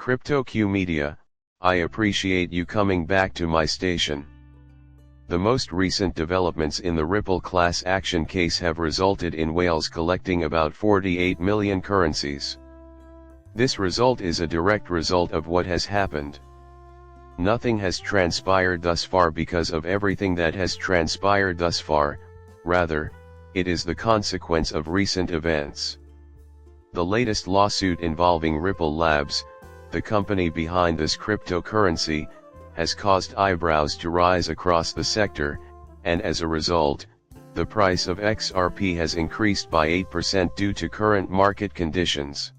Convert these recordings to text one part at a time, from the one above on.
CryptoQ Media, I appreciate you coming back to my station. The most recent developments in the Ripple class action case have resulted in whales collecting about 48 million currencies. This result is a direct result of what has happened. Nothing has transpired thus far because of everything that has transpired thus far, rather, it is the consequence of recent events. The latest lawsuit involving Ripple Labs, the company behind this cryptocurrency, has caused eyebrows to rise across the sector, and as a result, the price of XRP has increased by 8% due to current market conditions.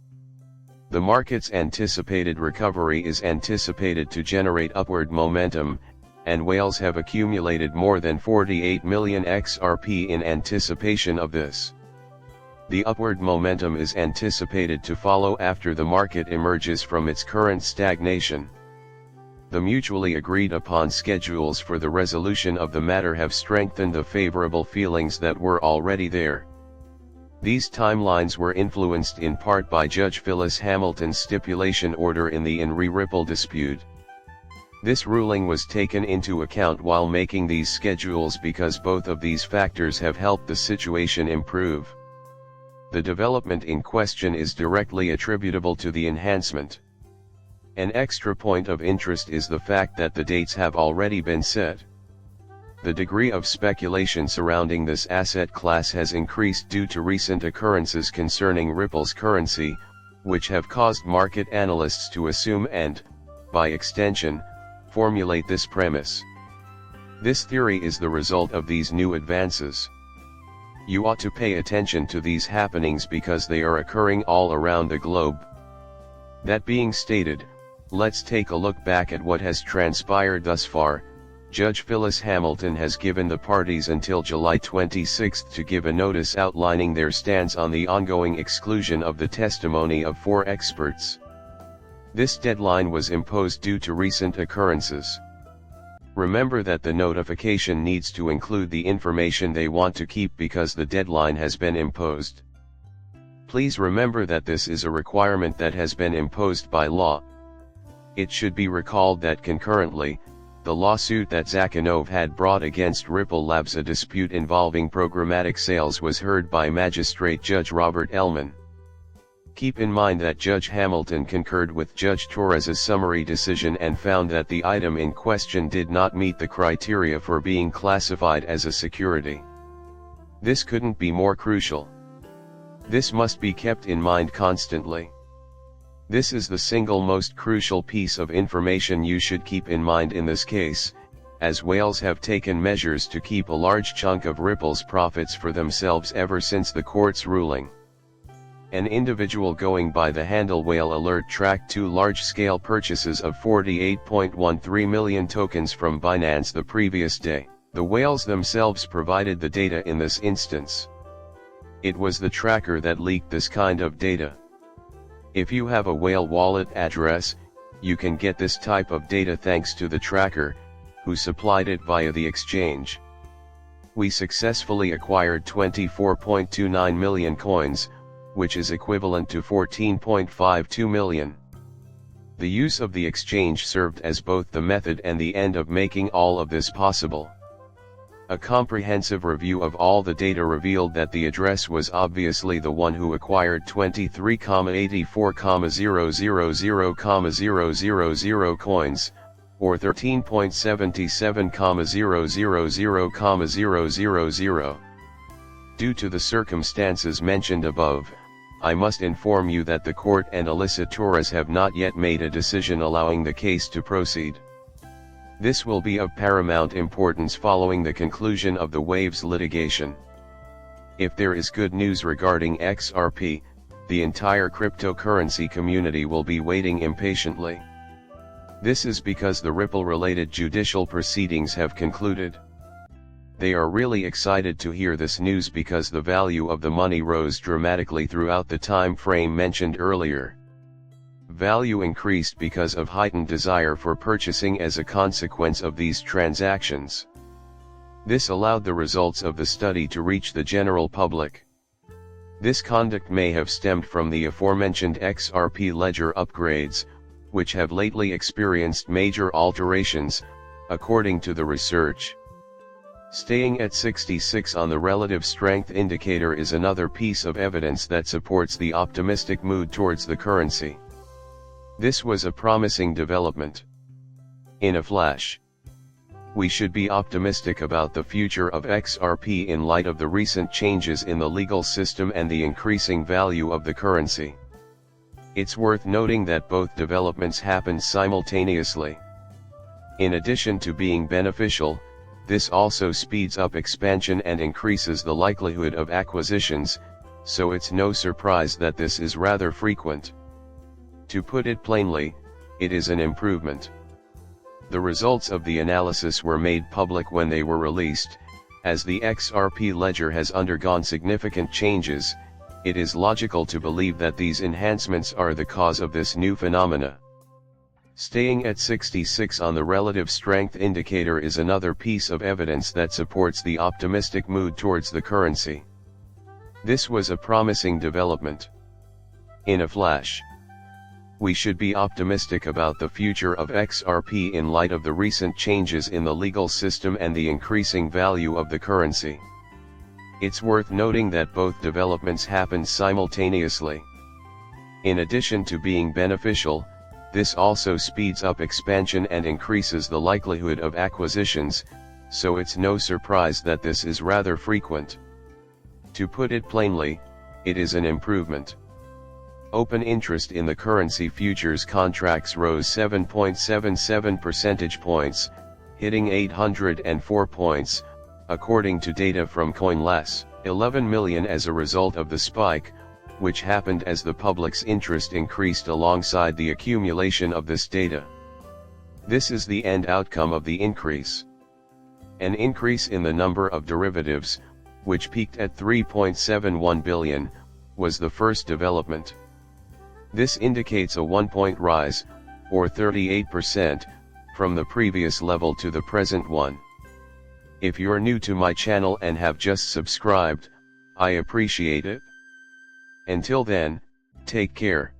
The market's anticipated recovery is anticipated to generate upward momentum, and whales have accumulated more than 48 million XRP in anticipation of this. The upward momentum is anticipated to follow after the market emerges from its current stagnation. The mutually agreed upon schedules for the resolution of the matter have strengthened the favorable feelings that were already there. These timelines were influenced in part by Judge Phyllis Hamilton's stipulation order in the Ripple dispute. This ruling was taken into account while making these schedules because both of these factors have helped the situation improve. The development in question is directly attributable to the enhancement. An extra point of interest is the fact that the dates have already been set. The degree of speculation surrounding this asset class has increased due to recent occurrences concerning Ripple's currency, which have caused market analysts to assume and, by extension, formulate this premise. This theory is the result of these new advances. You ought to pay attention to these happenings because they are occurring all around the globe. That being stated, let's take a look back at what has transpired thus far. Judge Phyllis Hamilton has given the parties until July 26 to give a notice outlining their stance on the ongoing exclusion of the testimony of 4 experts. This deadline was imposed due to recent occurrences. Remember that the notification needs to include the information they want to keep because the deadline has been imposed. Please remember that this is a requirement that has been imposed by law. It should be recalled that concurrently, the lawsuit that Zakhanov had brought against Ripple Labs, a dispute involving programmatic sales, was heard by Magistrate Judge Robert Ellman. Keep in mind that Judge Hamilton concurred with Judge Torres's summary decision and found that the item in question did not meet the criteria for being classified as a security. This couldn't be more crucial. This must be kept in mind constantly. This is the single most crucial piece of information you should keep in mind in this case, as whales have taken measures to keep a large chunk of Ripple's profits for themselves ever since the court's ruling. An individual going by the handle Whale Alert tracked 2 large-scale purchases of 48.13 million tokens from Binance the previous day. The whales themselves provided the data in this instance. It was the tracker that leaked this kind of data. If you have a whale wallet address, you can get this type of data thanks to the tracker, who supplied it via the exchange. We successfully acquired 24.29 million coins, which is equivalent to 14.52 million. The use of the exchange served as both the method and the end of making all of this possible. A comprehensive review of all the data revealed that the address was obviously the one who acquired 23,84,000,000 coins, or 13.77,000,000,000. Due to the circumstances mentioned above, I must inform you that the court and Alyssa Torres have not yet made a decision allowing the case to proceed. This will be of paramount importance following the conclusion of the Waves litigation. If there is good news regarding XRP, the entire cryptocurrency community will be waiting impatiently. This is because the Ripple-related judicial proceedings have concluded. They are really excited to hear this news because the value of the money rose dramatically throughout the time frame mentioned earlier. Value increased because of heightened desire for purchasing as a consequence of these transactions. This allowed the results of the study to reach the general public. This conduct may have stemmed from the aforementioned XRP ledger upgrades, which have lately experienced major alterations, according to the research. Staying at 66 on the relative strength indicator is another piece of evidence that supports the optimistic mood towards the currency. This was a promising development. In a flash, we should be optimistic about the future of XRP in light of the recent changes in the legal system and the increasing value of the currency. It's worth noting that both developments happened simultaneously. In addition to being beneficial, this also speeds up expansion and increases the likelihood of acquisitions, so it's no surprise that this is rather frequent. To put it plainly, it is an improvement. The results of the analysis were made public when they were released. As the XRP ledger has undergone significant changes, it is logical to believe that these enhancements are the cause of this new phenomena. Staying at 66 on the relative strength indicator is another piece of evidence that supports the optimistic mood towards the currency. This was a promising development. In a flash, we should be optimistic about the future of XRP in light of the recent changes in the legal system and the increasing value of the currency. It's worth noting that both developments happened simultaneously. In addition to being beneficial, this also speeds up expansion and increases the likelihood of acquisitions, so it's no surprise that this is rather frequent. To put it plainly, it is an improvement. Open interest in the currency futures contracts rose 7.77 percentage points, hitting 804 points, according to data from CoinLess. 11 million as a result of the spike, which happened as the public's interest increased alongside the accumulation of this data. This is the end outcome of the increase. An increase in the number of derivatives, which peaked at 3.71 billion, was the first development. This indicates a 1-point rise, or 38%, from the previous level to the present one. If you're new to my channel and have just subscribed, I appreciate it. Until then, take care.